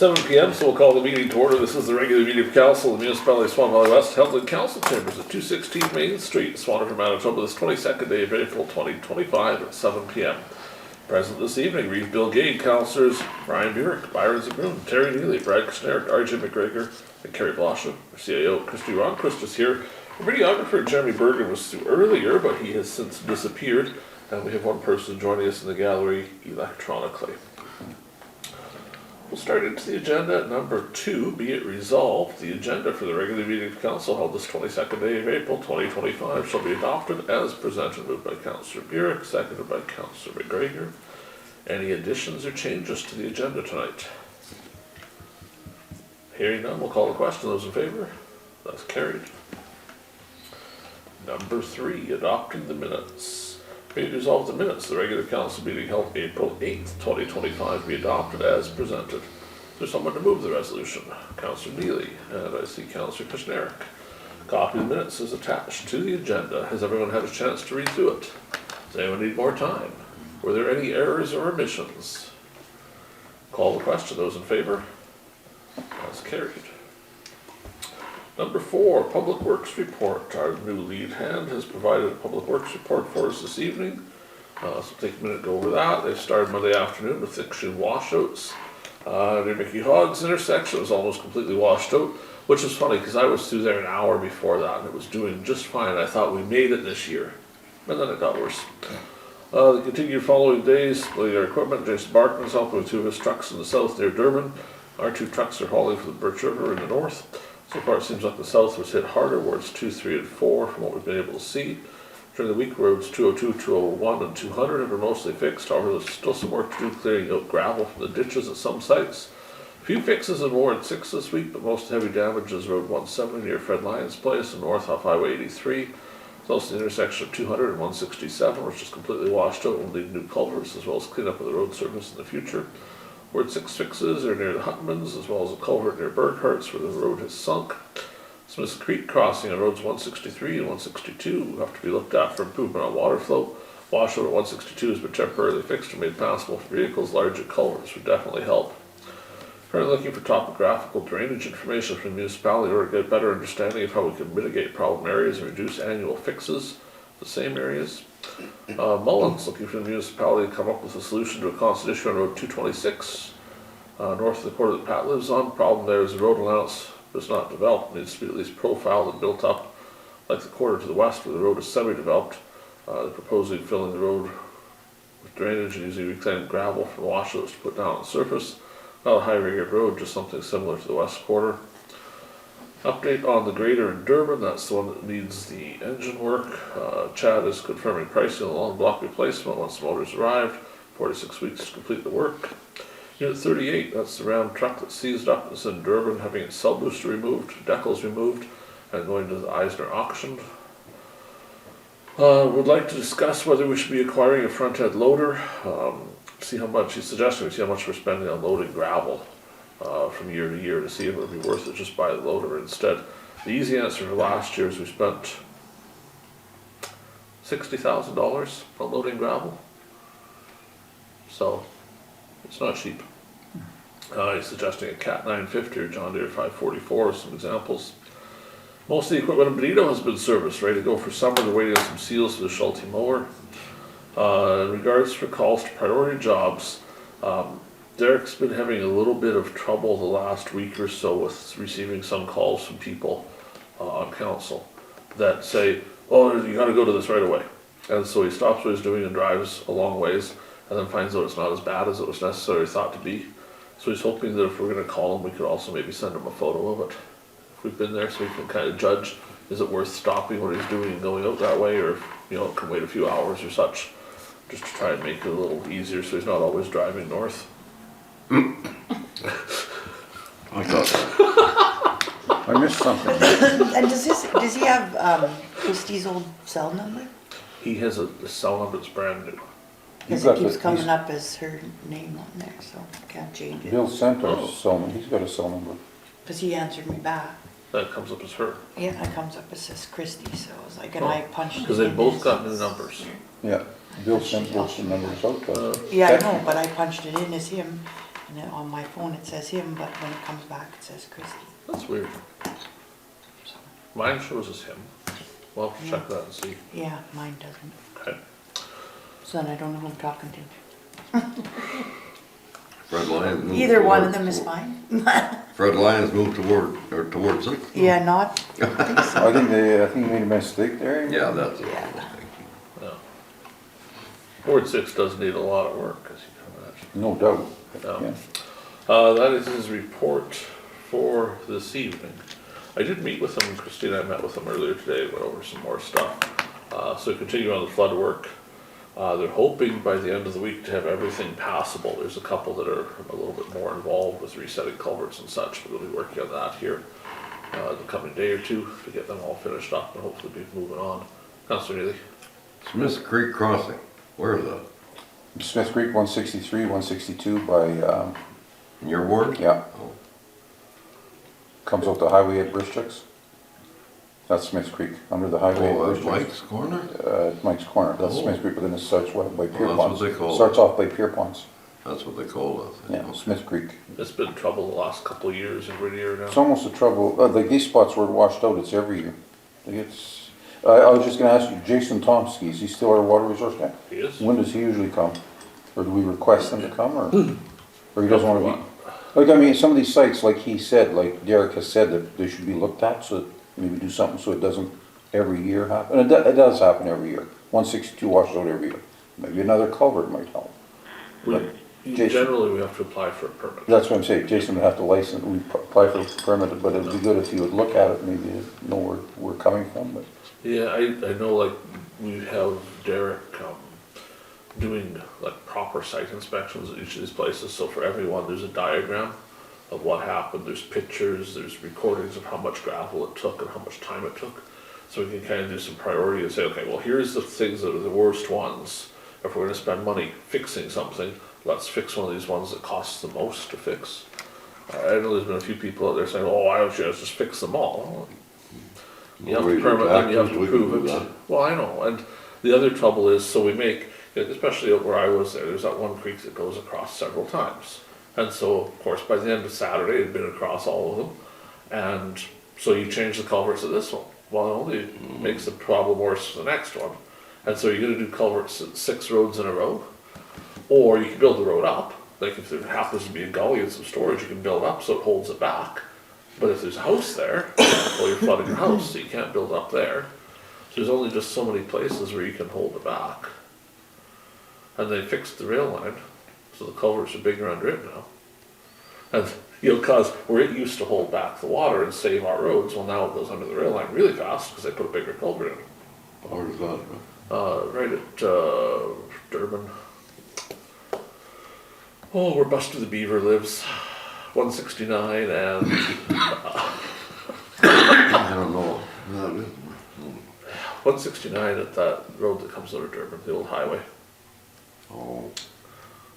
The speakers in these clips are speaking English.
7 p.m. So we'll call the meeting to order. This is the regular meeting of council of the Municipality of Swan Valley West, held in council chambers at 216 Main Street, Swan, Manitoba, this 22nd day of April 2025 at 7 p.m. Present this evening, Reeve, Gade, Councillors Brian Burick, Byron, Zbirun, Terry Neely, Kushniryk, McGregor, and Carrie Blosha. Our CIO, Kristi, Ronnquist is here. Our videographer, Jeremy Bergen, was through earlier, but he has since disappeared. And we have one person joining us in the gallery electronically. We'll start into the agenda at number 2, be it resolved. The agenda for the regular meeting of council held this 22nd day of April 2025 shall be adopted as presented, moved by Councillor Burick, seconded by Councillor McGregor. Any additions or changes to the agenda tonight? Hearing none, we'll call the question. Those in favour? That's carried. Number 3, adopting the minutes. Be it resolved the minutes of the regular council meeting held April 8th, 2025 be adopted as presented. Is there someone to move the resolution? Councillor Neely, and I see Councillor Kushniryk. Copy of the minutes is attached to the agenda. Has everyone had a chance to read through it? Does anyone need more time? Were there any errors or omissions? Call the question. Those in favour? That's carried. Number 4, Public Works Report. Our new lead hand has provided a Public Works Report for us this evening. So take a minute to go over that. They started Monday afternoon with section washouts. Near Mickey Hogg's intersection was almost completely washed out, which is funny because I was through there an hour before that and it was doing just fine. I thought we made it this year, and then it got worse. The continued following days, our equipment, Jason Barkman's helping with 2 of his trucks in the south near Durban. Our 2 trucks are hauling for the Birch River in the north. So far it seems like the south was hit harder, wards 2, 3, and 4 from what we've been able to see. During the week, roads 202, 201, and 200 have been mostly fixed. However, there's still some work to do clearing out gravel from the ditches at some sites. A few fixes in Ward 6 this week, but most heavy damage is Road 170 near Fred Lyons Place and north off Highway 83. There's also the intersection of 200 and 167, which is completely washed out and will need new culverts as well as cleanup of the road surface in the future. Ward 6 fixes are near the Hutmans, as well as a culvert near Burkhart's where the road has sunk. Smith's Creek crossing on roads 163 and 162 have to be looked at for improvement on water flow. Washout at 162 has been temporarily fixed and made passable for vehicles. Larger culverts would definitely help. Currently looking for topographical drainage information from the municipality or get a better understanding of how we can mitigate problem areas and reduce annual fixes the same areas. Mullins looking for the municipality to come up with a solution to a constant issue on Road 226, north of the quarter that Pat lives on. Problem there is the road allowance is not developed. It needs to be at least profiled and built up like the quarter to the west where the road is semi-developed. They're proposing filling the road with drainage and using reclaimed gravel from washouts to put down on the surface. Not a high-rigged road, just something similar to the west quarter. Update on the grader in Durban, that's the one that needs the engine work. Chad is confirming pricing on the long block replacement once the motors arrived. 46 weeks to complete the work. Unit 38, that's the round truck that's seized up. It's in Durban, having its cell booster removed, decals removed, and going to the Eisner auction. Would like to discuss whether we should be acquiring a front-end loader. See how much, he's suggesting we see how much we're spending on loading gravel. From year to year to see if it would be worth it just buy the loader instead. The easy answer for last year is we spent $60,000 on loading so it's not cheap. He's suggesting a Cat 950 or John Deere 544 some examples. Most of the equipment in Benito has been serviced, ready to go for summer. They're waiting on some seals for the Schulte mower. In regards for calls to priority jobs, Derek's been having a little bit of trouble the last week or so with receiving some calls from people on council that say, oh, you gotta go to this right away. And so he stops what he's doing and drives a long ways and then finds out it's not as bad as it was necessarily thought to be. So he's hoping that if we're gonna call him, we could also maybe send him a photo of it. If we've been there so we can kind of judge, is it worth stopping what he's doing and going out that way, or it can wait a few hours or such, just to try and make it a little easier so he's not always driving north. I missed something. And does he have Kristi's old cell number? He has a cell number that's brand new. Because it keeps coming up as her name on there, so I can't change it. Bill sent us cell number. He's got a cell number. Because he answered me back. That comes up as her. Yeah, it comes up as says Kristi, so I was like, and I punched it in. Because they both got new numbers. Yeah, Bill sent both the numbers out. Yeah, I know, but I punched it in as him. And then on my phone it says him, but when it comes back it says Kristi. That's weird. So, Mine shows as him. We'll have to check that and see. yeah, mine doesn't. Okay. So then I don't know who I'm talking to. Fred Lyons moved Either one of toward- them is fine. Fred Lyons moved towards it. Yeah, not, I think so. I think he made a mistake there. Yeah, that's it. Yeah. Yeah. Ward 6 does need a lot of work, as you can imagine. No doubt. Yeah. Yeah. That is his report for this evening. I did meet with him, Kristi and I met with him earlier today, went over some more stuff. So continue on the flood work. They're hoping by the end of the week to have everything passable. There's a couple that are a little bit more involved with resetting culverts and such, but we'll be working on that here the coming day or two to get them all finished up and hopefully be moving on. Councillor Neely. Smith Creek Crossing, where is that? Smith Creek, 163, 162 by, In your ward? yeah, Oh, comes out the highway at Brischuk's. That's Smith Creek, under the highway at Oh, that's Brischuk's. Mike's Corner? Mike's Corner, that's Oh. Smith Creek, but then it starts by Pier that's what Ponds. they call it. Starts off by Pier Ponds, That's what they call it. yeah, Smith Creek. It's been trouble the last couple of years in Whittier now. It's almost a trouble, like these spots where it washed out, it's every year. It's, I was just gonna ask you, Jason Tomsky, is he still our water resource guy? He is. When does he usually come? Or do we request him to come, or he doesn't wanna be? Like, I mean, some of these sites, like he said, like Derek has said, that they should be looked at, so that maybe do something so it doesn't every year happen. And it does happen every year. 162 washes out every year. Maybe another culvert might help. Jason- Generally, we have to apply for a permit. That's what I'm saying, Jason would have to license, we apply for a permit, but it'd be good if you would look at it, maybe know where we're coming from, but. Yeah, I know like we have Derek doing like proper site inspections at each of these places. So for everyone, there's a diagram of what happened. There's pictures, there's recordings of how much gravel it took and how much time it took. So we can kind of do some priority and say, okay, well, here's the things that are the worst ones. If we're gonna spend money fixing something, let's fix one of these ones that costs the most to fix. I know there's been a few people out there saying, oh, why don't you just fix them all? You have to Raise your permit them, you have taxes, to we can prove do it. that. Well, I know, and the other trouble is, so we make, especially where I was there's that one creek that goes across several times. And so, of course, by the end of Saturday, it'd been across all of them. And so you change the culverts of this one. Well, it only makes the problem worse for the next one. And so you're gonna do culverts at 6 roads in a row. Or you can build the road up, like if there happens to be a gully and some storage, you can build up so it holds it back. But if there's a house there, well, you're flooding your house, so you can't build up there. So there's only just so many places where you can hold it back. And they fixed the rail line, so the culverts are bigger under it now. And, cause where it used to hold back the water and save our roads, well now it goes under the rail line really fast, because they put a bigger culvert in. Where's that? Right at, Durban. Oh, where Buster the Beaver lives, 169 and, I don't know. No, it isn't. 169 at that road that comes out of Durban, the old highway. Oh,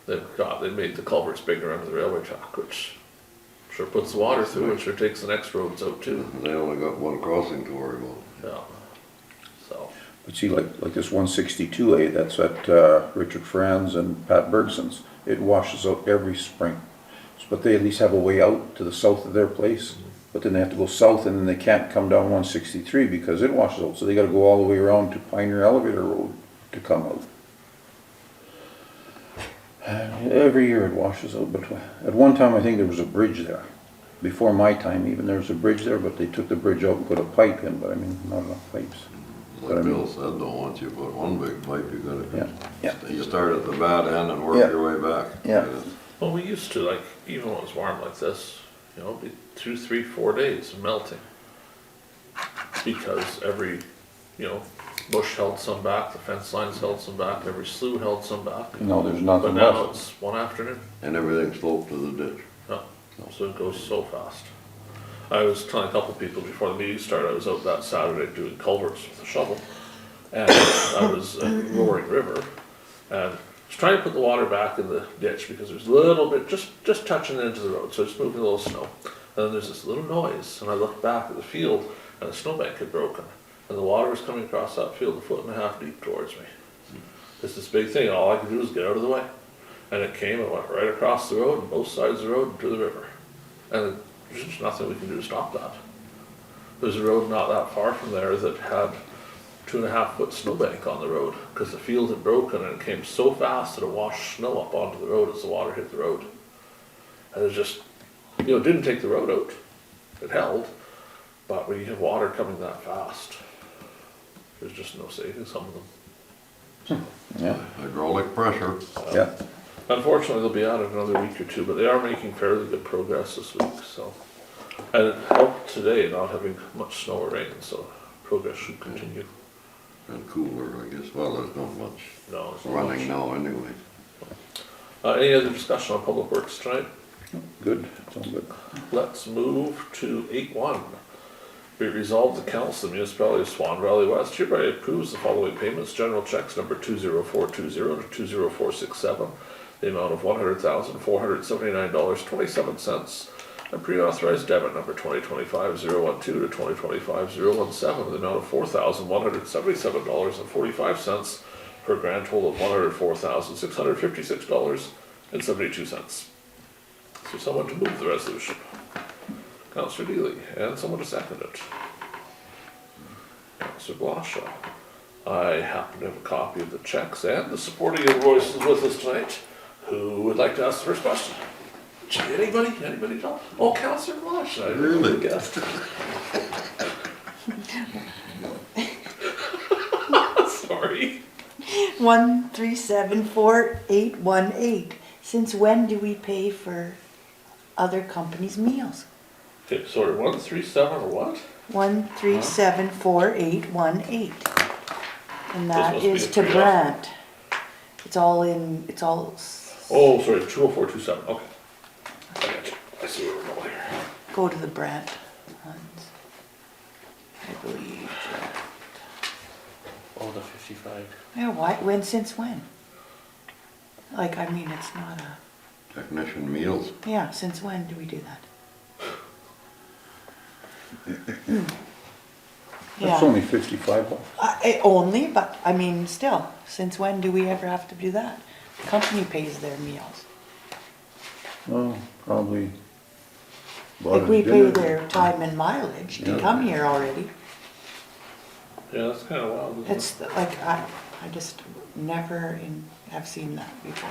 They made the culverts bigger under the railway track, which sure puts the water through and sure takes the next roads out too. they only got one crossing to worry about. Yeah. So, But see, like this 162A, that's at Richard Franz and Pat Bergson's, it washes out every spring. But they at least have a way out to the south of their place, but then they have to go south and then they can't come down 163 because it washes out, so they gotta go all the way around to Pioneer Elevator Road to come out. And every year it washes out, but at one time I think there was a bridge there. Before my time even, there was a bridge there, but they took the bridge out and put a pipe in, but I mean, not enough pipes. But I Like mean- Bill said, though, once you put one big pipe, you Yeah, yeah. gotta, you start at the bad end and work Yeah. your way back. Yeah. well, we used to, like, even when it was warm like this, it'd be 2, 3, 4 days of melting. Because every, bush held some back, the fence lines held some back, every slough held some back. No, there's But nothing now left. it's one afternoon. And everything sloped to the ditch. No, so it goes so fast. I was telling a couple people before the meeting started, I was out that Saturday doing culverts with a shovel. And I was at Roaring River and was trying to put the water back in the ditch because there's a little bit, just touching into the road, so it's moving a little snow. And then there's this little noise and I looked back at the field and the snowbank had broken. And the water was coming across that field 1.5 feet deep towards me. It's this big thing, and all I could do was get out of the way. And it came and went right across the road, and both sides of the road, to the river. And there's just nothing we can do to stop that. There's a road not that far from there that had 2.5-foot snowbank on the road, because the field had broken and it came so fast that it washed snow up onto the road as the water hit the road. And it just, it didn't take the road out. It held, but when you have water coming that fast, there's just no saving some of them. Yeah, Hydraulic pressure. yeah. Unfortunately, they'll be out in another week or two, but they are making fairly good progress this week, so. And it helped today not having much snow or rain, so progress should continue. And cooler, I guess. Well, there's not much No, it's not running much. now anyway. Any other discussion on public works tonight? Good, it's all good. Let's move to 8.1. Be it resolved, the council of the Municipality of Swan Valley West hereby approves the following payments. General checks number 20420 to 20467, the amount of $100,479.27. And pre-authorized debit number 2025-012 to 2025-017, the amount of $4,177.45 for a grand total of $104,656.72. Is there someone to move the resolution? Councillor Neely, and someone to second it. Councillor Blosha. I happen to have a copy of the checks and the supporting invoices with us tonight. Who would like to ask the first question? Gee, anybody, John? Oh, Councillor Blosha, I really guessed. Sorry. 1374818. Since when do we pay for other companies' meals? Okay, sorry, 137 or what? 1374818. And that This must be is a to pre-op. Brant. It's all. Oh, sorry, 20427, okay. I got you. I see where we're going here. Go to the Brant ones. I believe. Oh, the 55. Yeah, why, since when? Like, I mean, it's not a, Technician meals. yeah, since when do we do that? That's only 55 bucks. Only, but, I mean, still, since when do we ever have to do that? The company pays their meals. Well, probably. Like, we pay their time and mileage to Yeah. come here already. Yeah, that's kind of wild, isn't it? It's like, I just never have seen that before.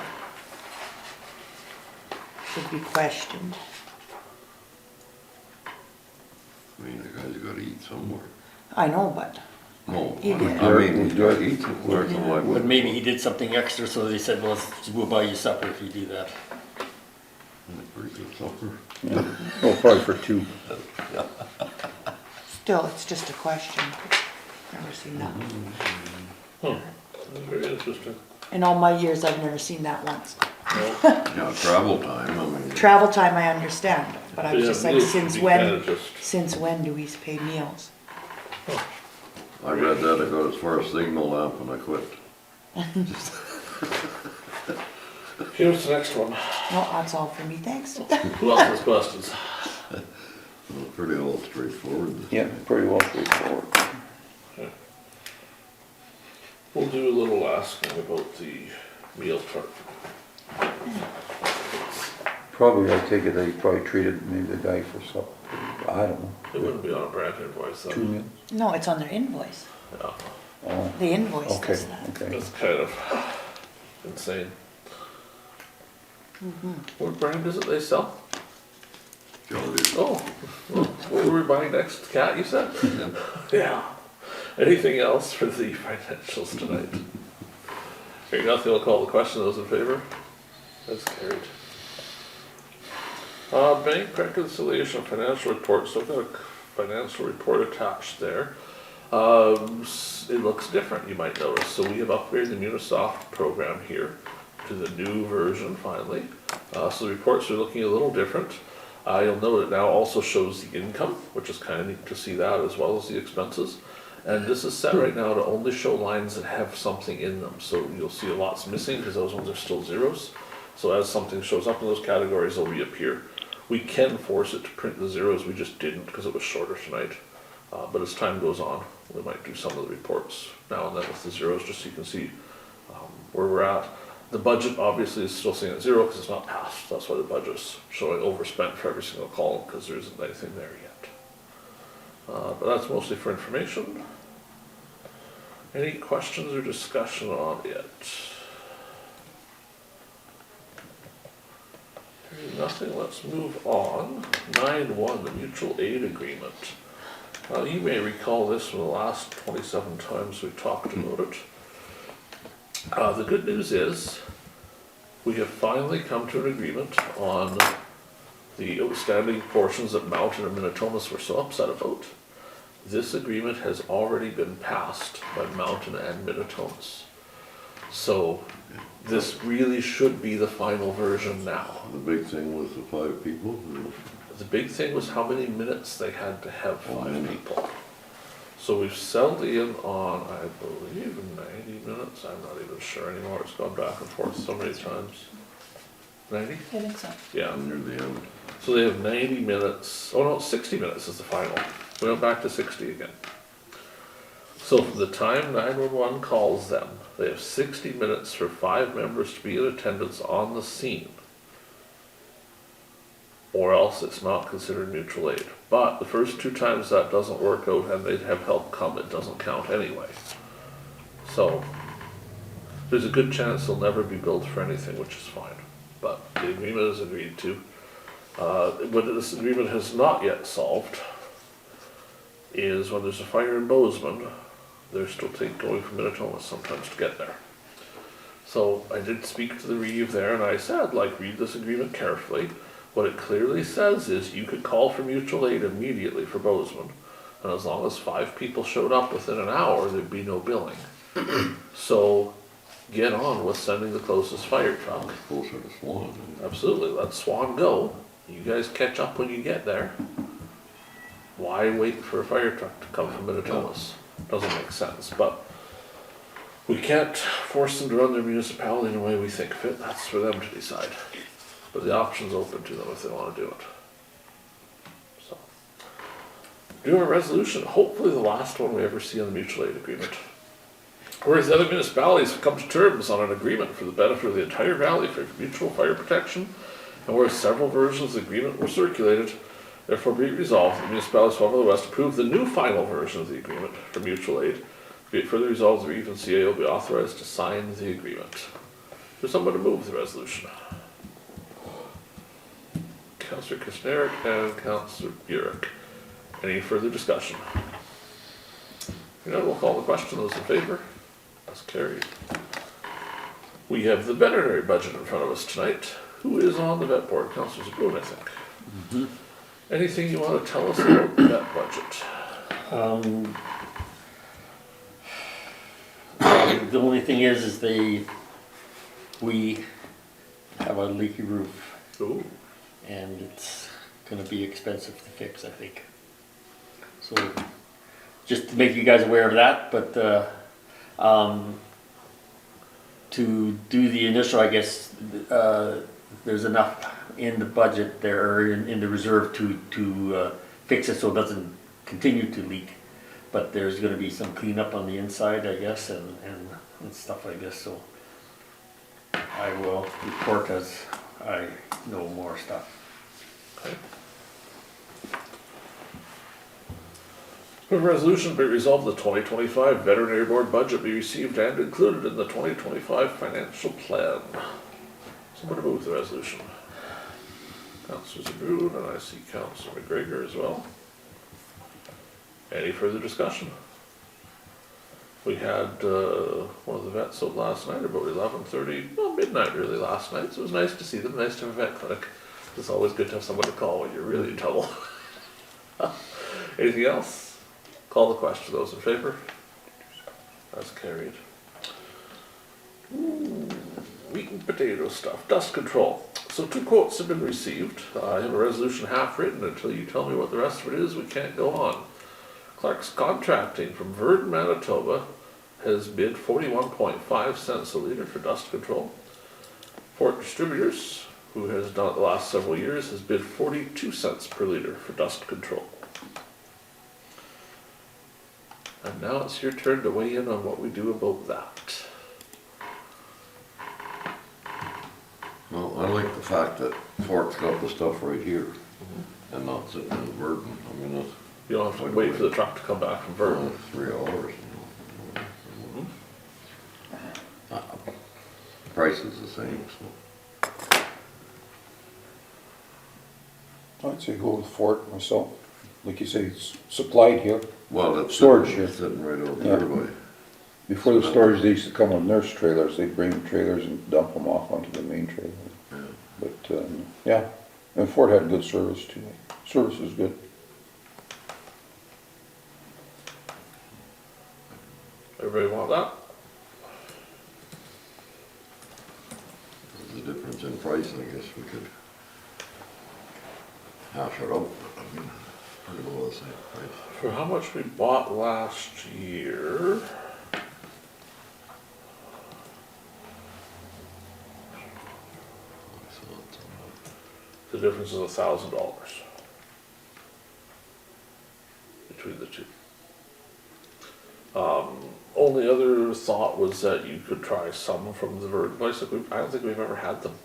Should be questioned. I mean, the guy's gotta eat somewhere. I know, but, No, You I did. mean, he's gotta eat somewhere, so why But would? maybe he did something extra, so they said, well, we'll buy you supper if you do that. Pretty good supper. Yeah, well, probably for two. still, it's just a question. Never seen that. Huh, that's very interesting. In all my years, I've never seen that once. No. Yeah, travel time, I mean. Travel time, I understand, but I was Yeah, just like, meals should since be when, kinda just- since when do we pay meals? I read that, I got as far as signal lamp and I quit. Here's the next one. No, that's all for me, thanks. Who else has questions? Well, pretty all straightforward. this Yeah, thing. pretty well straightforward. We'll do a little asking about the meal chart. Probably, I take it they probably treated maybe the guy for supper. I don't know. It wouldn't be on a brand invoice, 2 though. meals? No, it's on their invoice. Yeah, Oh, The invoice okay, does that. okay. that's kind of insane. What brand is it they sell? Jolly. Oh, well, what were we buying next? Cat, you said? Yeah. Anything else for the financials tonight? Hearing nothing, I'll call the question. Those in favor? That's carried. Bank reconciliation financial report. So I've got a financial report attached there. It looks different, you might notice. So we have upgraded the Munisoft program here to the new version finally. So the reports are looking a little different. You'll note it now also shows the income, which is kind of neat to see that, as well as the expenses. And this is set right now to only show lines that have something in them. So you'll see a lot's missing because those ones are still zeros. So as something shows up in those categories, they'll reappear. We can force it to print the zeros, we just didn't because it was shorter tonight. But as time goes on, we might do some of the reports now and then with the zeros, just so you can see where we're at. The budget obviously is still sitting at zero because it's not passed. That's why the budget's showing overspent for every single column, because there isn't anything there yet. But that's mostly for information. Any questions or discussion on it? Hearing nothing, let's move on. 9.1, the mutual aid agreement. You may recall this from the last 27 times we talked about it. The good news is, we have finally come to an agreement on the outstanding portions that Mountain and Minnetonka were so upset about. This agreement has already been passed by Mountain and Minnetonka. So, this really should be the final version now. The big thing was the 5 people. The big thing was how many minutes they had to have 5 yeah. people. So we've settled in on, I believe, 90 minutes. I'm not even sure anymore. It's gone back and forth so many times. 90? I think so. Yeah. Near the end. So they have 90 minutes. Oh no, 60 minutes is the final. We went back to 60 again. So from the time 911 calls them, they have 60 minutes for 5 members to be in attendance on the scene. Or else it's not considered mutual aid. But the first 2 times that doesn't work out and they have help come, it doesn't count anyway. So there's a good chance they'll never be billed for anything, which is fine. But the agreement is agreed to. What this agreement has not yet solved is when there's a fire in Bozeman, they're still going from Minnetonka sometimes to get there. So I did speak to the Reeve there and I said, like, read this agreement carefully. What it clearly says is you could call for mutual aid immediately for Bozeman, and as long as 5 people showed up within an hour, there'd be no billing. So get on with sending the closest fire truck. Closer to Swan. Absolutely, let Swan go. You guys catch up when you get there. Why wait for a fire truck to come from Minnetonka? Doesn't make sense, but we can't force them to run their municipality in the way we think fit. That's for them to decide. But the option's open to them if they want to do it. So, do a resolution, hopefully the last one we ever see on the mutual aid agreement. Whereas other municipalities have come to terms on an agreement for the benefit of the entire valley for mutual fire protection, and whereas several versions of the agreement were circulated, therefore be it resolved, the municipality of Swan of the West approve the new final version of the agreement for mutual aid. Be it further resolved, the Reeve and CA will be authorized to sign the agreement. There's someone to move the resolution. Councillor Kushniryk and Councillor Burick. Any further discussion? If not, we'll call the question. Those in favor? That's carried. We have the veterinary budget in front of us tonight. Who is on the vet board? Councillor Zbirun, I think. Anything you want to tell us about the vet budget? The only thing is we have a leaky roof. Ooh. And it's gonna be expensive to fix, I think. So, just to make you guys aware of that, but, to do the initial, I guess, there's enough in the budget there, or in the reserve to fix it so it doesn't continue to leak. But there's gonna be some cleanup on the inside, I guess, and stuff like this, so I will report as I know more stuff. Okay. A resolution be resolved the 2025 Veterinary Board budget be received and included in the 2025 financial plan. Someone to move the resolution. Councillor Zbirun, and I see Councillor McGregor as well. Any further discussion? We had one of the vets out last night about 11:30, well, midnight really last night, so it was nice to see them, nice to have a vet clinic. It's always good to have someone to call when you're really in trouble. Anything else? Call the question. Those in favor? That's carried. Wheat and potato stuff. Dust control. So 2 quotes have been received. I have a resolution half written. Until you tell me what the rest of it is, we can't go on. Clark's Contracting from Verdun, Manitoba has bid 41.5 cents a litre for dust control. Fort Distributors, who has done it the last several years, has bid 42 cents per litre for dust control. And now it's your turn to weigh in on what we do about that. I like the fact that Fort's got the stuff right here and not sitting in Zbirun. I mean, that's You don't have to wait for the truck to come back from Vernon. 3 hours. Price is the same, so. I'd say go with Fort myself. Like you say, it's supplied here. Well, it's Storage sitting, here. sitting right over Yeah. there by. Before the storage, they used to come on nurse trailers. They'd bring the trailers and dump them off onto the main trailer. Yeah. But, yeah, and Fort had good service too. Service was good. Everybody want that? There's a difference in price, I guess we could hash it out, but I mean, pretty well the same price. For how much we bought last year? So it's, The difference is $1,000 between the two. Only other thought was that you could try some from the Burick place. Like I don't think we've ever had them.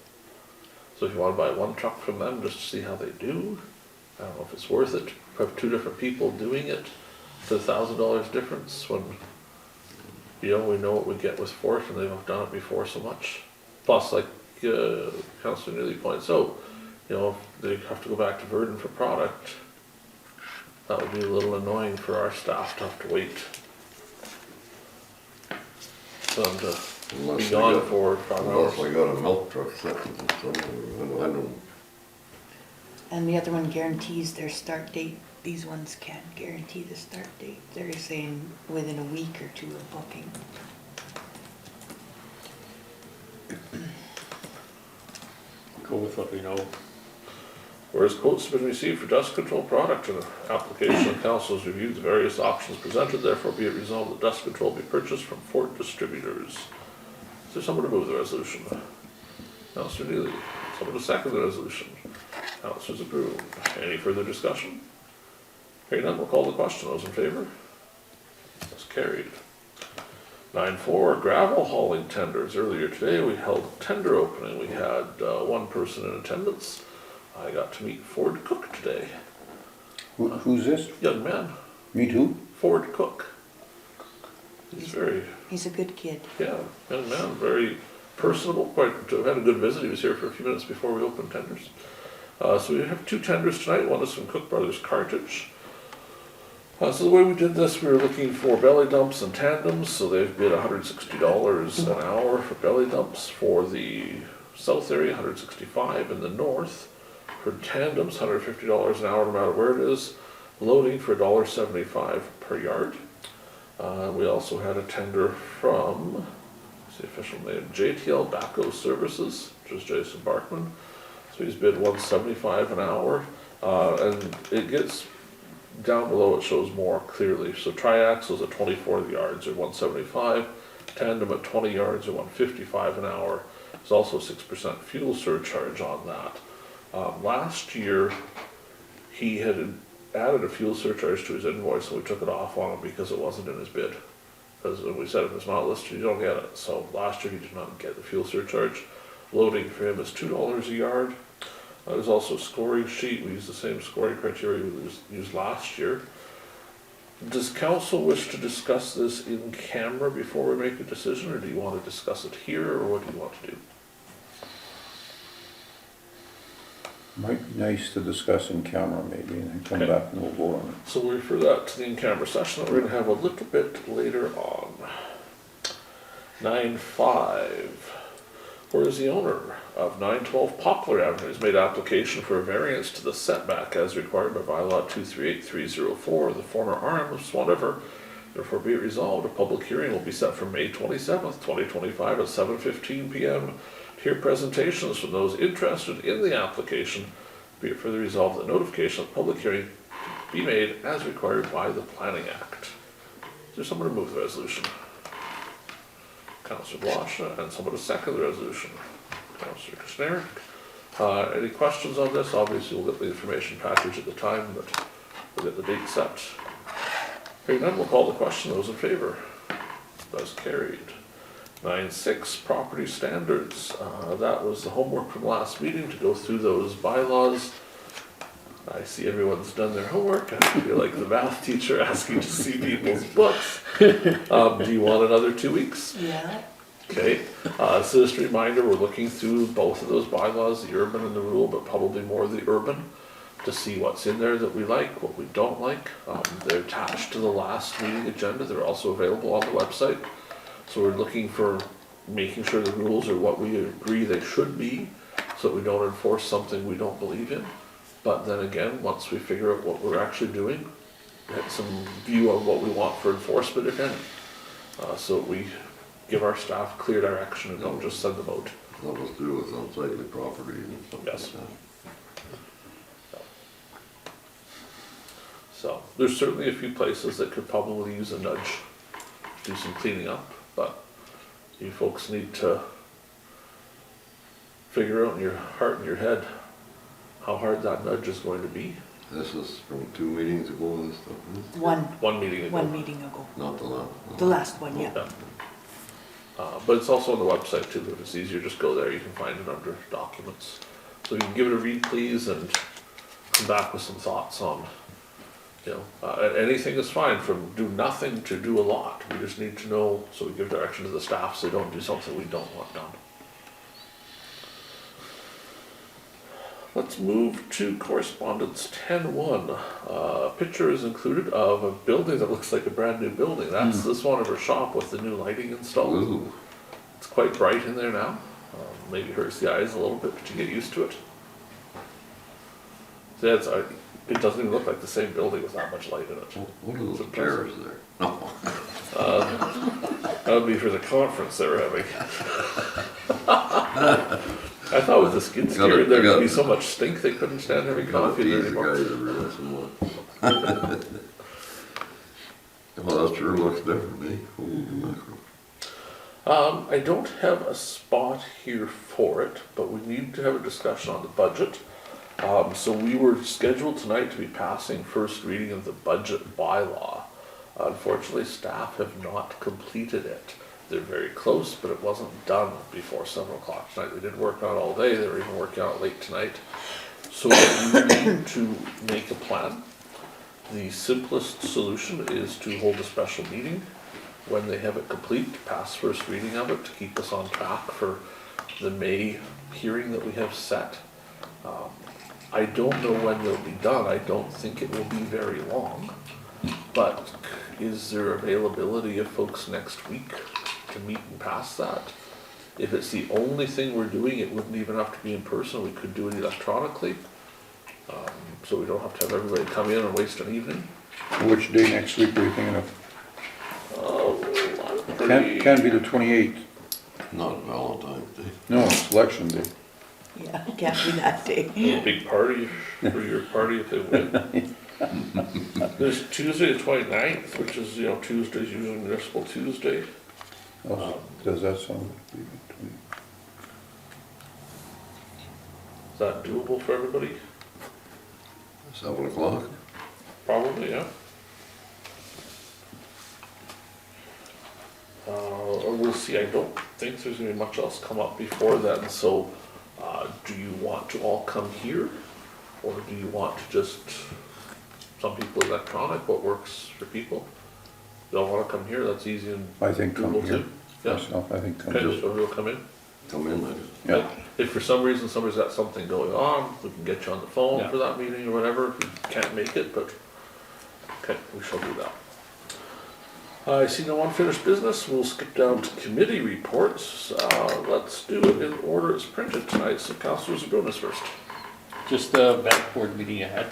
So if you want to buy one truck from them just to see how they do, I don't know if it's worth it. Have 2 different people doing it. It's $1,000 difference when, you know, we know what we get with Fort and they've done it before so much. Plus, like Councillor Neely points out, you know, if they have to go back to Verdun for product, that would be a little annoying for our staff to have to wait. For them to Unless be they gone got- for 5 hours. Unless I got a milk truck sitting somewhere, I don't. And the other one guarantees their start date. These ones can't guarantee the start date. They're saying within a week or 2 of booking. Go with what we know. Whereas quotes have been received for dust control product and an application of council has reviewed the various options presented, therefore be it resolved that dust control be purchased from Fort distributors. Is there someone to move the resolution? Councillor Neely. Someone to second the resolution? Councillor Zbirun. Any further discussion? Hearing none, we'll call the question. Those in favour? That's carried. 9-4, gravel hauling tenders. Earlier today we held a tender opening. We had 1 person in attendance. I got to meet Ford Cook today. Who's this? Young man, Me too? Ford Cook. He's very, He's a good kid. yeah, young man, very personable, quite, had a good visit. He was here for a few minutes before we opened tenders. So we have 2 tenders tonight. One is from Cook Brothers Cartage. So the way we did this, we were looking for belly dumps and tandems. So they've bid $160 an hour for belly dumps. For the south area, $165 in the north. For tandems, $150 an hour no matter where it is. Loading for $1.75 per yard. We also had a tender from, what's the official name, JTL Backhoe Services, which is Jason Barkman. So he's bid $175 an hour. And it gets down below, it shows more clearly. So triaxles at 24 yards are $175. Tandem at 20 yards are $155 an hour. There's also 6% fuel surcharge on that. Last year, he had added a fuel surcharge to his invoice, and we took it off on him because it wasn't in his bid. Because we said if it's not listed, you don't get it. So last year he did not get the fuel surcharge. Loading for him is $2 a yard. There's also a scoring sheet. We used the same scoring criteria we used last year. Does council wish to discuss this in camera before we make a decision, or do you want to discuss it here, or what do you want to do? Might be nice to discuss in camera maybe, and then come Okay. back and we'll vote on it. So we'll refer that to the in-camera session that we're going to have a little bit later on. 9-5. Whereas the owner of 912 Poplar Avenue has made application for a variance to the setback as required by bylaw 238304, the former arm of Swan River. Therefore be it resolved, a public hearing will be set for May 27th, 2025 at 7:15 p.m. to hear presentations from those interested in the application. Be it further resolved that notification of the public hearing be made as required by the Planning Act. Is there someone to move the resolution? Councillor Blosha, and someone to second the resolution. Councillor Kushniryk. Any questions on this? Obviously, we'll get the information package at the time, but we'll get the date set. Hearing none, we'll call the question. Those in favour? That's carried. 9.6, property standards. That was the homework from last meeting, to go through those bylaws. I see everyone's done their homework. I feel like the math teacher asking to see people's books. Do you want another 2 weeks? Yeah. Okay, so just a reminder, we're looking through both of those bylaws, the urban and the rural, but probably more the urban, to see what's in there that we like, what we don't like. They're attached to the last meeting agenda. They're also available on the website. So we're looking for making sure the rules are what we agree they should be, so that we don't enforce something we don't believe in. But then again, once we figure out what we're actually doing, get some view of what we want for enforcement, if any. So we give our staff clear direction and don't just send them out. What was to do with unsightly property and stuff like Yes. that. So there's certainly a few places that could probably use a nudge, do some cleaning up, but you folks need to figure out in your heart and your head how hard that nudge is going to be. This is from 2 meetings ago and stuff, isn't it? One meeting ago. One meeting ago. Not the last one. The last one, yeah. Yeah. But it's also on the website too. If it's easier, just go there. You can find it under documents. So you can give it a read, please, and come back with some thoughts on, anything is fine, from do nothing to do a lot. We just need to know, so we give direction to the staff so they don't do something we don't want done. Let's move to correspondence 10-1. Picture is included of a building that looks like a brand new building. That's this one of her shop with the new lighting installed. Ooh, It's quite bright in there now. Maybe hurts the eyes a little bit, but you get used to it. So yeah, it doesn't even look like the same building with that much light in it. what are It's those impressive. chairs there? No. That would be for the conference they were having. I thought with the skid steer there would be so much stink they couldn't stand having Gotta coffee there tease the anymore. guys every once in a while. Well, that sure looks different, eh? Holy mackerel. I don't have a spot here for it, but we need to have a discussion on the budget. So we were scheduled tonight to be passing first reading of the budget bylaw. Unfortunately, staff have not completed it. They're very close, but it wasn't done before 7 o'clock tonight. They did work on it all day. They were even working on it late tonight. So we need to make a plan. The simplest solution is to hold a special meeting when they have it complete, to pass first reading of it, to keep us on track for the May hearing that we have set. I don't know when they'll be done. I don't think it will be very long. But is there availability of folks next week to meet and pass that? If it's the only thing we're doing, it wouldn't even have to be in person. We could do it electronically. So we don't have to have everybody come in and waste an evening. Which day next week were you thinking of? Oh, I'm pretty... Can't be the 28th. Not Valentine's Day. No, it's election day. Yeah, can't be that day. A big party for your party if they win. There's Tuesday the 29th, which is, Tuesday's usually Municipal Tuesday. Oh, does that sound? Is that doable for everybody? 7 o'clock? Probably, yeah. Or we'll see. I don't think there's gonna be much else come up before then, so, do you want to all come here? Or do you want to just, some people electronic, what works for people? They all wanna come here, that's easy and I think come doable here. too. Yeah, Myself, I think come okay, here. so we'll come in. Come in, I guess. Yeah. If for some reason somebody's got something going on, we can get you on the phone Yeah. for that meeting or whatever, if you can't make it, but, okay, we shall do that. I see no unfinished business, we'll skip down to committee reports. Let's do it in order it's printed tonight, so Councillor Zbirun is first. Just a back board meeting I had.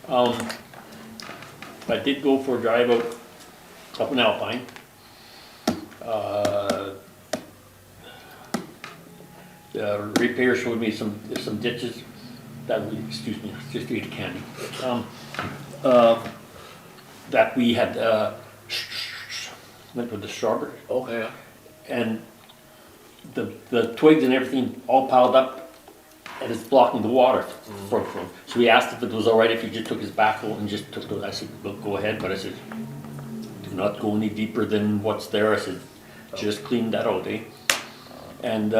I did go for a drive out up in Alpine. The repair showed me some ditches that we, excuse me, just ate candy. That we had, went with the strawberry. Oh, yeah. And the twigs and everything all piled up, and it's blocking the water from. So we asked if it was all right if he just took his backhoe and just took those. I said, well, go ahead, but I said, do not go any deeper than what's there. I said, just cleaned that out, eh? And,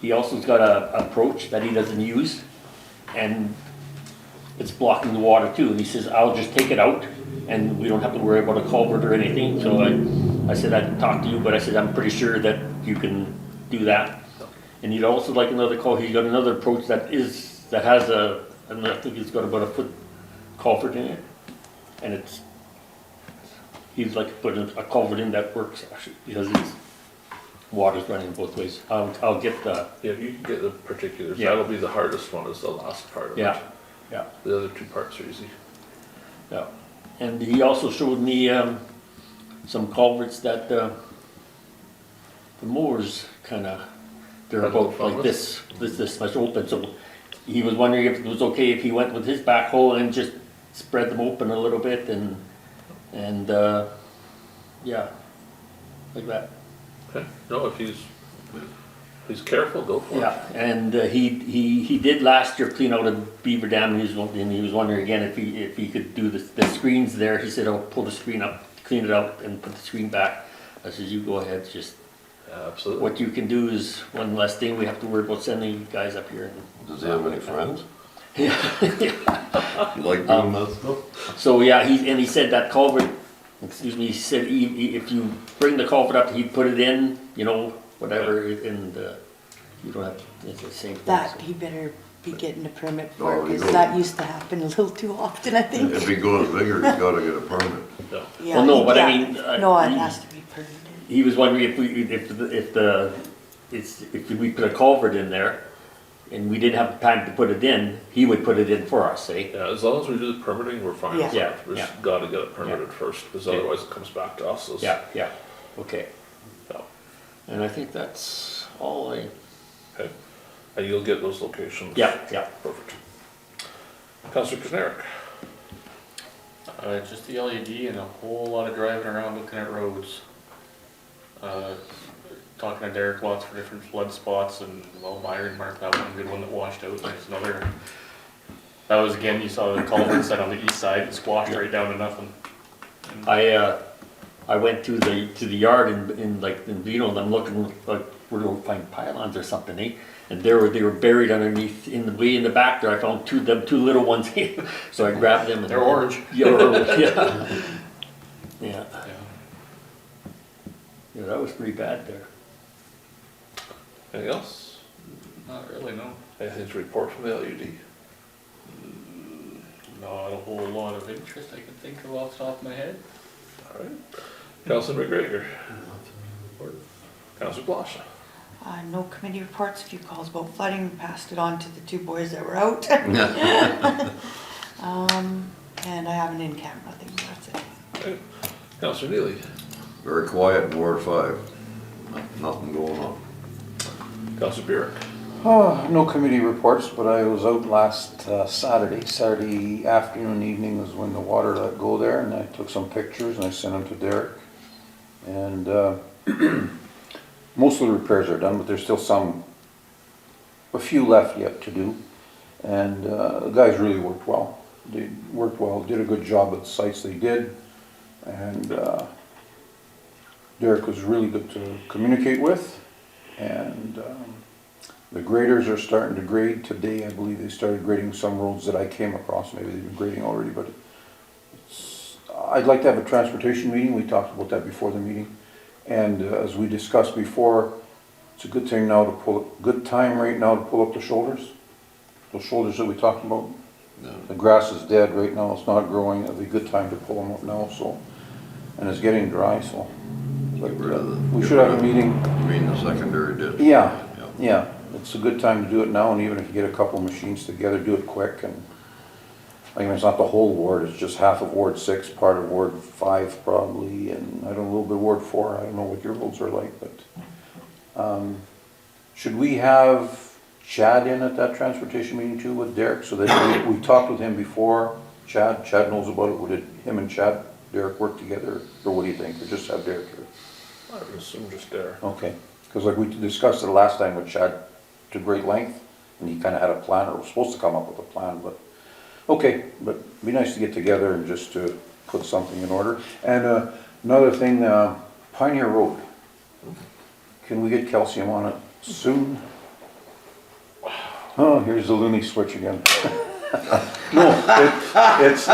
he also's got a approach that he doesn't use, and it's blocking the water too, and he says, I'll just take it out, and we don't have to worry about a culvert or anything, so I said, I'd talk to you, but I said, I'm pretty sure that you can do that. And he'd also like another he's got another approach that has I think it's got about a foot culvert in it, and he'd like to put a culvert in that works actually, because water's running both ways. I'll get the, Yeah, if you can get the particulars, Yeah. that'll be the hardest one, is the last part of it. yeah, yeah. The other two parts are easy. Yeah, and he also showed me, some culverts that, the mowers kinda, they're Had a little about fun like with? this much open, so he was wondering if it was okay if he went with his backhoe and just spread them open a little bit and, yeah, like that. Okay, no, if he's careful, go for it. Yeah, and he did last year clean out a beaver dam, and he was wondering again if he could do the screens there. He said, I'll pull the screen up, clean it out, and put the screen back. I said, you go ahead, just, Yeah, absolutely. what you can do is one less thing we have to worry about sending guys up here. Does he have any friends? Yeah. You like doing that stuff? So, yeah, he said that culvert, excuse me, he said if you bring the culvert up, he'd put it in, whatever, and you don't have, it's the same thing. That so. he better be getting a permit for, Oh, he because goes- that used to happen a little too often, I think. If he goes bigger, he's gotta get a permit. Yeah. Yeah, Well, no, but I yeah. mean, No, it he- has to be permitted. He was wondering if we put a culvert in there, and we didn't have time to put it in, he would put it in for us, eh? Yeah, as long as we do the permitting, we're fine with Yeah. that. We Yeah, just gotta get it permitted first, because Okay. otherwise it comes back to us as. Yeah, okay. Yeah. And I think that's all Okay, and you'll get those locations? yeah. Perfect. Councillor Kushniryk? Just the LED and a whole lot of driving around looking at roads. Talking to Derek lots for different flood spots, and well, Byron marked that one good one that washed out. There's another, that was again, you saw the culvert set on the east side and squashed right down to nothing. And I went to the yard in Vino, and I'm looking like we're gonna find pylons or something, eh? And they were buried underneath, way in the back there, I found two little ones, so I grabbed them and. They're orange. Yeah. Yeah. Yeah, that was pretty bad there. Anything else? Not really, no. Anything to report from the LUD? Not a whole lot of interest I can think of off the top of my head. All right. Councillor McGregor? Councillor Blosha? No committee reports, a few calls about flooding, passed it on to the two boys that were out. And I have an in-camp, nothing, that's it. Okay. Councillor Neely? Very quiet in Ward 5. Nothing going on. Councillor Burick? Oh, no committee reports, but I was out last Saturday afternoon, evening was when the water let go there, and I took some pictures and I sent them to Derek. And most of the repairs are done, but there's still a few left yet to do. And the guys really worked well. They worked well, did a good job at the sites they did. And Derek was really good to communicate with. And the graders are starting to grade today. I believe they started grading some roads that I came across. Maybe they've been grading already, but I'd like to have a transportation meeting. We talked about that before the meeting. And as we discussed before, it's a good thing now to good time right now to pull up the shoulders. Those shoulders that we talked about. No. The grass is dead right now. It's not growing. It'll be a good time to pull them up now. So, and it's getting dry. So, but, Get rid of the- we get should rid have a of- meeting. You mean the secondary ditch? Yeah. Yeah, it's a good time to do it now, and even if you get a couple machines together, do it quick. And I mean, it's not the whole ward, it's just half of Ward 6, part of Ward 5 probably, and I don't know, a little bit of Ward 4, I don't know what your roads are like, but should we have Chad in at that transportation meeting too with Derek, so that we talked with him before? Chad knows about it. Would him and Derek work together, or what do you think, or just have Derek here? I would assume just there. Okay, because like we discussed it last time with Chad to great length, and he kind of had a plan, or was supposed to come up with a plan, but, okay, but it'd be nice to get together and just to put something in order. And another thing, Pioneer Road, Can we get calcium on it soon? Oh, here's the loony switch again. No, it's,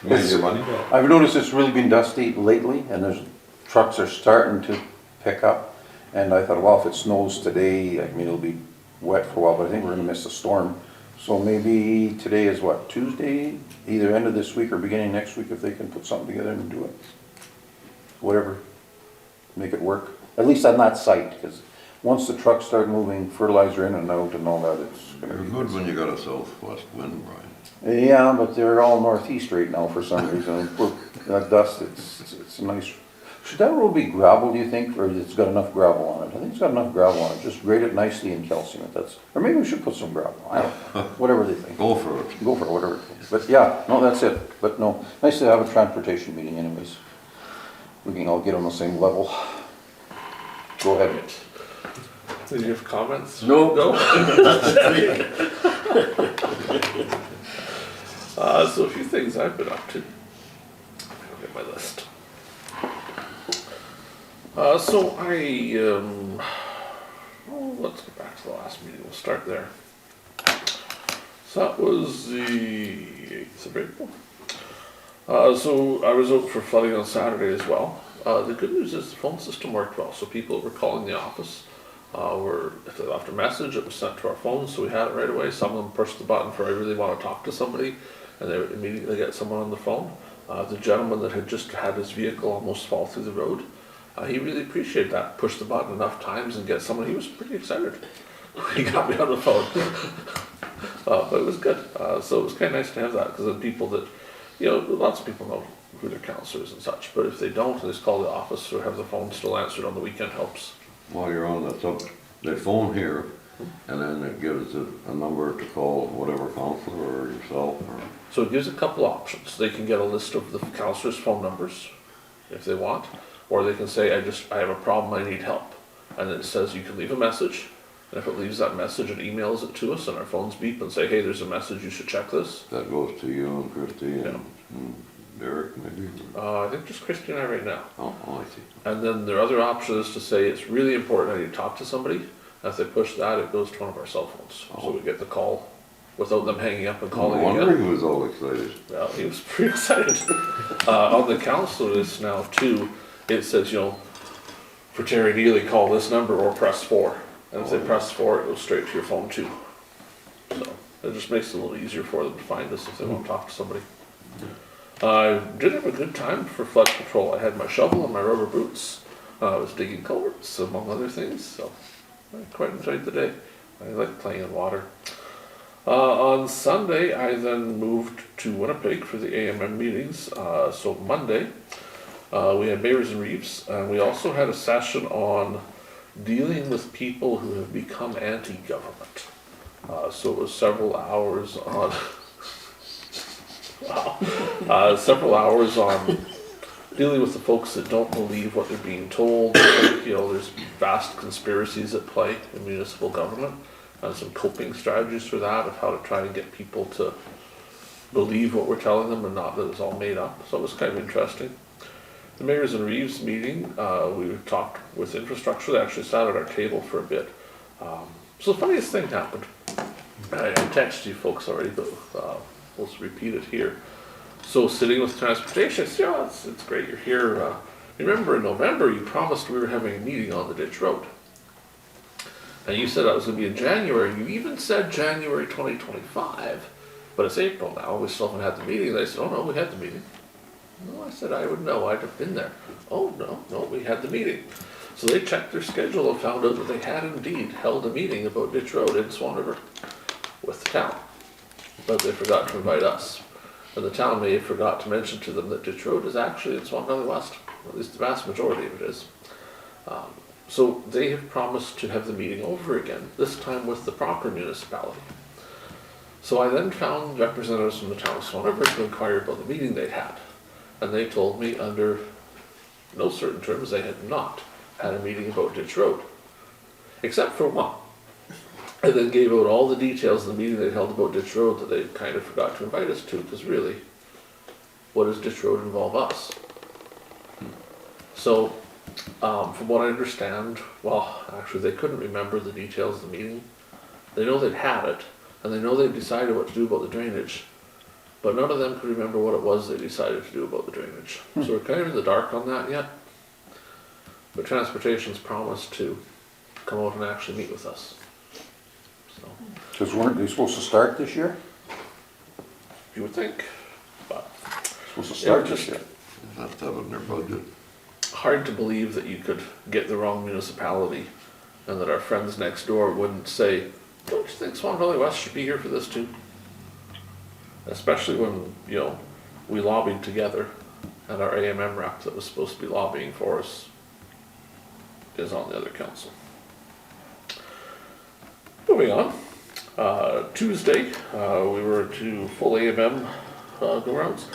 Made your money back. I've noticed it's really been dusty lately, and trucks are starting to pick up. And I thought, well, if it snows today, I mean, it'll be wet for a while, but I think we're gonna miss a storm. So maybe today is what, Tuesday? Either end of this week or beginning next week, if they can put something together and do it. Whatever, make it work. At least on that site, because once the trucks start moving fertilizer in and out and all that, it's gonna You're be. good when you got a southwest wind, Brian. Yeah, but they're all northeast right now for some reason. That dust, it's a nice. Should that road be gravel, do you think, or it's got enough gravel on it? I think it's got enough gravel on it. Just grade it nicely and calcium it. Or maybe we should put some gravel. I don't know. Whatever they think. Go for it. Go for it, whatever it takes. But yeah, no, that's it. But no, nice to have a transportation meeting anyways. We can all get on the same level. Go ahead. Did you have comments? No. No? So a few things I've been up to. I'll get my list. So let's go back to the last meeting, we'll start there. So that was the 8th of April. So I was out for flooding on Saturday as well. The good news is the phone system worked well, so people were calling the office. If they left a message, it was sent to our phones, so we had it right away. Some of them pushed the button for I really want to talk to somebody, and they would immediately get someone on the phone. The gentleman that had just had his vehicle almost fall through the road, he really appreciated that. Pushed the button enough times and get someone. He was pretty excited. He got me on the phone. But it was good. So it was kind of nice to have that, because the people that, lots of people know who their councillors and such, but if they don't, they just call the office or have the phone still answered on the weekend helps. While you're on that, they phone here, and then it gives a number to call whatever councillor or yourself or. So it gives a couple options. They can get a list of the councillors' phone numbers if they want, or they can say, I have a problem, I need help. And then it says you can leave a message, and if it leaves that message, it emails it to us, and our phones beep and say, hey, there's a message, you should check this. That goes to you and Kristi Yeah. and Burick maybe? I think just Kristi and I right now. Oh, I see. And then their other option is to say, it's really important, I need to talk to somebody. If they push that, it goes to one of our cell phones. So we get the call without them hanging up and calling No again. wonder he was all excited. Well, he was pretty excited. On the council list now too, it says, for Terry Neely, call this number or press 4. And if they press 4, it goes straight to your phone too. So it just makes it a little easier for them to find us if they want to talk to somebody. I did have a good time for flood control. I had my shovel and my rubber boots. I was digging culverts, among other things, so I quite enjoyed the day. I like playing in water. On Sunday, I then moved to Winnipeg for the AMM meetings. So Monday, we had Mayors and Reeves, and we also had a session on dealing with people who have become anti-government. So it was several hours on several hours on dealing with the folks that don't believe what they're being told. There's vast conspiracies at play in municipal government, and some coping strategies for that, of how to try and get people to believe what we're telling them and not that it's all made up. So it was kind of interesting. The Mayors and Reeves meeting, we talked with infrastructure. They actually sat at our table for a bit. So the funniest thing happened. I texted you folks already, but we'll just repeat it here. So sitting with transportation, I said, it's great you're here. Remember in November you promised we were having a meeting on the ditch road. And you said that was going to be in January. You even said January 2025, but it's April now. We still haven't had the meeting. They said, oh no, we had the meeting. No, I said I would know, I'd have been there. Oh no, we had the meeting. So they checked their schedule and found out that they had indeed held a meeting about Ditch Road in Swan River with the town. But they forgot to invite us. And the town may have forgot to mention to them that Ditch Road is actually in Swan Valley West. At least the vast majority of it is. So they have promised to have the meeting over again, this time with the proper municipality. So I then found representatives from the town of Swan River to inquire about the meeting they'd had. And they told me under no certain terms they had not had a meeting about Ditch Road. Except for one. And then gave out all the details of the meeting they held about Ditch Road that they kind of forgot to invite us to, because really, what does Ditch Road involve us? So From what I understand, well, actually, they couldn't remember the details of the meeting. They know they'd had it, and they know they'd decided what to do about the drainage, but none of them could remember what it was they decided to do about the drainage. So we're kind of in the dark on that yet. But Transportation's promised to come out and actually meet with us. So, Because weren't they supposed to start this year? you would think, but Supposed to start It this just- year. Have to have it in their budget. hard to believe that you could get the wrong municipality and that our friends next door wouldn't say, don't you think Swan Valley West should be here for this too? Especially when, we lobbied together and our AMM rep that was supposed to be lobbying for us is on the other council. Moving on, Tuesday, we were to full AMM go rounds.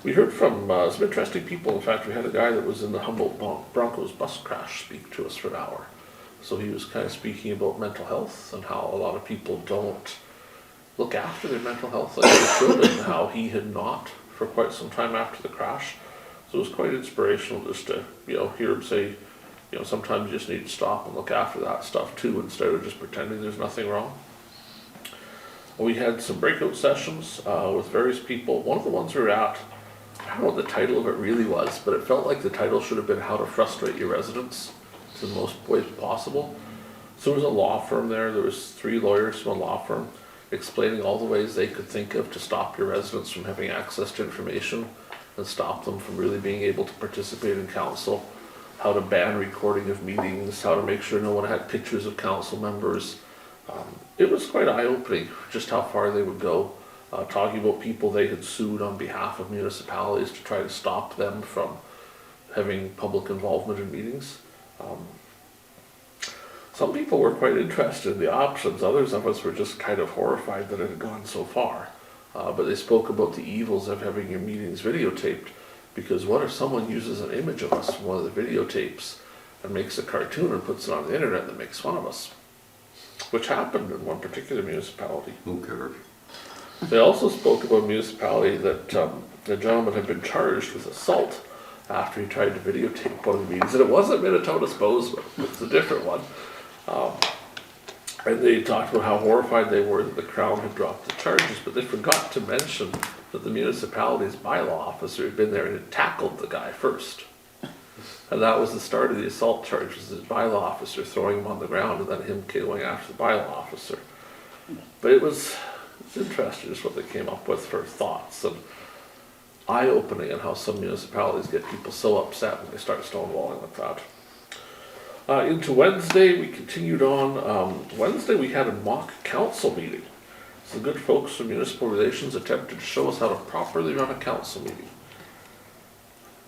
We heard from some interesting people. In fact, we had a guy that was in the Humboldt Broncos bus crash speak to us for an hour. So he was kind of speaking about mental health and how a lot of people don't look after their mental health like they should, and how he had not for quite some time after the crash. So it was quite inspirational just to, hear him say, sometimes you just need to stop and look after that stuff too, instead of just pretending there's nothing wrong. We had some breakout sessions with various people. One of the ones we were at, I don't know what the title of it really was, but it felt like the title should have been How to Frustrate Your Residents in the most ways possible. So there was a law firm there was 3 lawyers from a law firm explaining all the ways they could think of to stop your residents from having access to information and stop them from really being able to participate in council, how to ban recording of meetings, how to make sure no one had pictures of council members. It was quite eye-opening just how far they would go. Talking about people they had sued on behalf of municipalities to try to stop them from having public involvement in meetings. Some people were quite interested in the options, others of us were just kind of horrified that it had gone so far. But they spoke about the evils of having your meetings videotaped, because what if someone uses an image of us from one of the videotapes and makes a cartoon and puts it on the internet that makes fun of us? Which happened in one particular municipality. Who cares? They also spoke about a municipality that the gentleman had been charged with assault after he tried to videotape one of the meetings. And it wasn't Minnetonka's Bozeman, it's a different one. And they talked about how horrified they were that the Crown had dropped the charges, but they forgot to mention that the municipality's bylaw officer had been there and had tackled the guy first. And that was the start of the assault charge, was his bylaw officer throwing him on the ground and then him going after the bylaw officer. But it's interesting just what they came up with for thoughts, and eye-opening on how some municipalities get people so upset when they start stonewalling like that. Into Wednesday, we continued on. Wednesday we had a mock council meeting. So the good folks from Municipal Relations attempted to show us how to properly run a council meeting.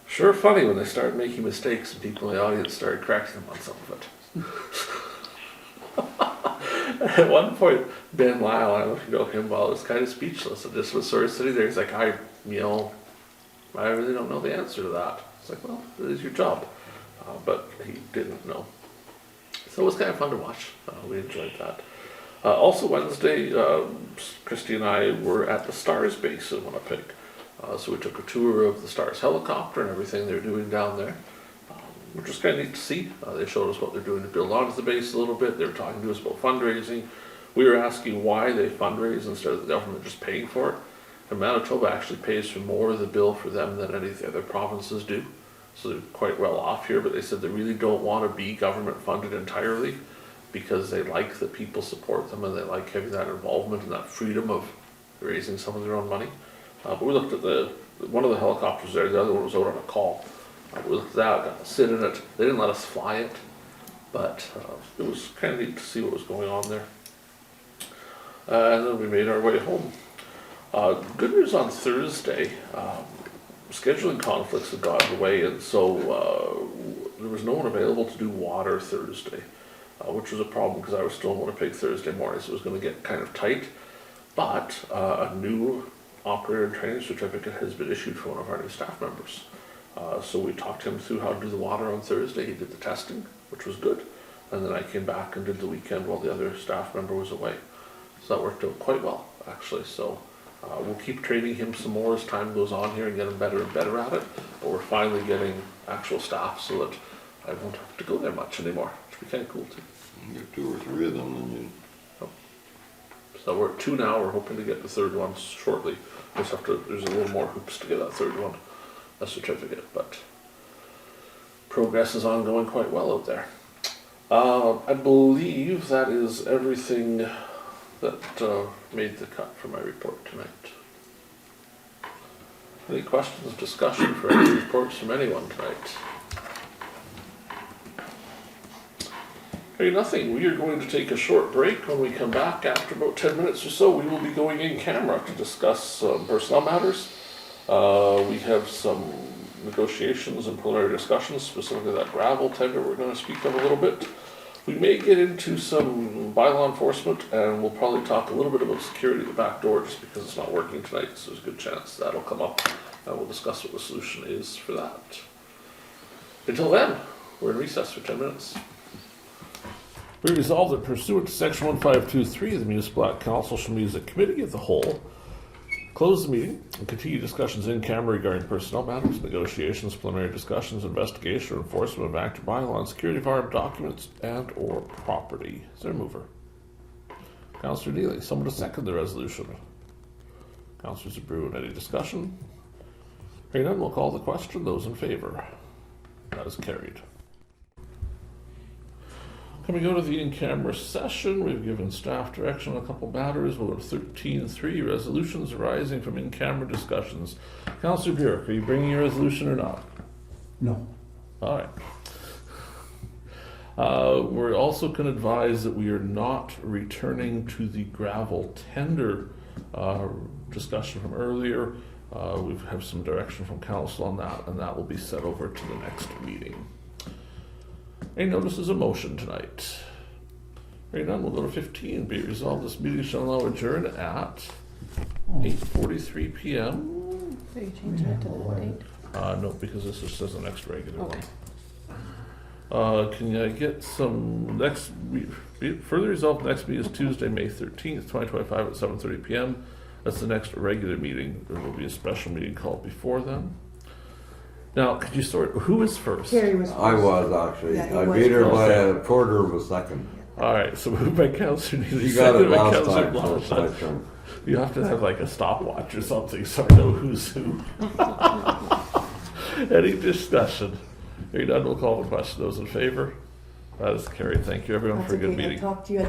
Sure funny when they started making mistakes and people in the audience started correcting them on some of it. At one point, Ben Lyle, I don't know if you know him well, was kind of speechless and just was sort of sitting there. He's like, I really don't know the answer to that. It's like, well, it is your job. But he didn't know. So it was kind of fun to watch. We enjoyed that. Also Wednesday, Kristi and I were at the STARS base in Winnipeg. So we took a tour of the STARS helicopter and everything they're doing down there, which was kind of neat to see. They showed us what they're doing to build onto the base a little bit. They were talking to us about fundraising. We were asking why they fundraise instead of the government just paying for it. And Manitoba actually pays for more of the bill for them than any of the other provinces do. So they're quite well off here, but they said they really don't want to be government funded entirely because they like that people support them and they like having that involvement and that freedom of raising some of their own money. But we looked at one of the helicopters there, the other one was out on a call. We looked at that, got to sit in it. They didn't let us fly it, but it was kind of neat to see what was going on there. And then we made our way home. Good news on Thursday, scheduling conflicts had gotten away, and so there was no one available to do water Thursday, which was a problem because I was still in Winnipeg Thursday morning, so it was going to get kind of tight. But a new operator and training certificate has been issued for one of our new staff members. So we talked him through how to do the water on Thursday. He did the testing, which was good. And then I came back and did the weekend while the other staff member was away. So that worked out quite well, actually. So we'll keep training him some more as time goes on here and get him better and better at it. But we're finally getting actual staff so that I won't have to go there much anymore, which would be kinda cool too. Get 2 or 3 of them, then So we're at 2 now, we're hoping to get the third one shortly. Just have to, there's a little more hoops to get that third one, a certificate, but progress is ongoing quite well out there. I believe that is everything that made the cut for my report tonight. Any questions, discussion for any reports from anyone tonight? Okay, nothing. We are going to take a short break. When we come back after about 10 minutes or so, we will be going in camera to discuss personnel matters. We have some negotiations and preliminary discussions, specifically that gravel tender we're going to speak of a little bit. We may get into some bylaw enforcement, and we'll probably talk a little bit about security at the back door just because it's not working tonight, so there's a good chance that'll come up, and we'll discuss what the solution is for that. Until then, we're in recess for 10 minutes. We resolved that pursuant to section 1523 of the Municipality Council shall meet as a committee of the whole, close the meeting, and continue discussions in camera regarding personnel matters, negotiations, preliminary discussions, investigation, or enforcement of act or bylaw on security of armed documents and or property. Is there a mover? Councillor Neely, someone to second the resolution. Councillor Zbirun, any discussion? Hearing none, we'll call the question. Those in favor? That is carried. Can we go to the in-camera session? We've given staff direction on a couple matters. We'll go to 13.3, resolutions arising from in-camera discussions. Councillor Burick, are you bringing your resolution or not? No. All right. We're also can advise that we are not returning to the gravel tender discussion from earlier. We have some direction from council on that, and that will be set over to the next meeting. Any notices of motion tonight? Hearing none, we'll go to 15. Be it resolved, this meeting shall now adjourn at 8:43 p.m. So you changing it to the date? No, because this just says the next regular Okay. one. Can I get some next, further resolved, next meeting is Tuesday, May 13th, 2025 at 7:30 p.m. That's the next regular meeting. There will be a special meeting called before then. Now, could you sort, who is first? Carrie was I first. was actually. Yeah, he I was beat her by first. a quarter of a second. All right, so moved by Councillor Neely, You got it seconded by last Councillor time, so it's my Blosha. turn. You have to have like a stopwatch or something so I know who's who. Any discussion? Hearing none, we'll call the question. Those in favor? That is carried. Thank you, everyone, That's for a good okay. I meeting. talked to you at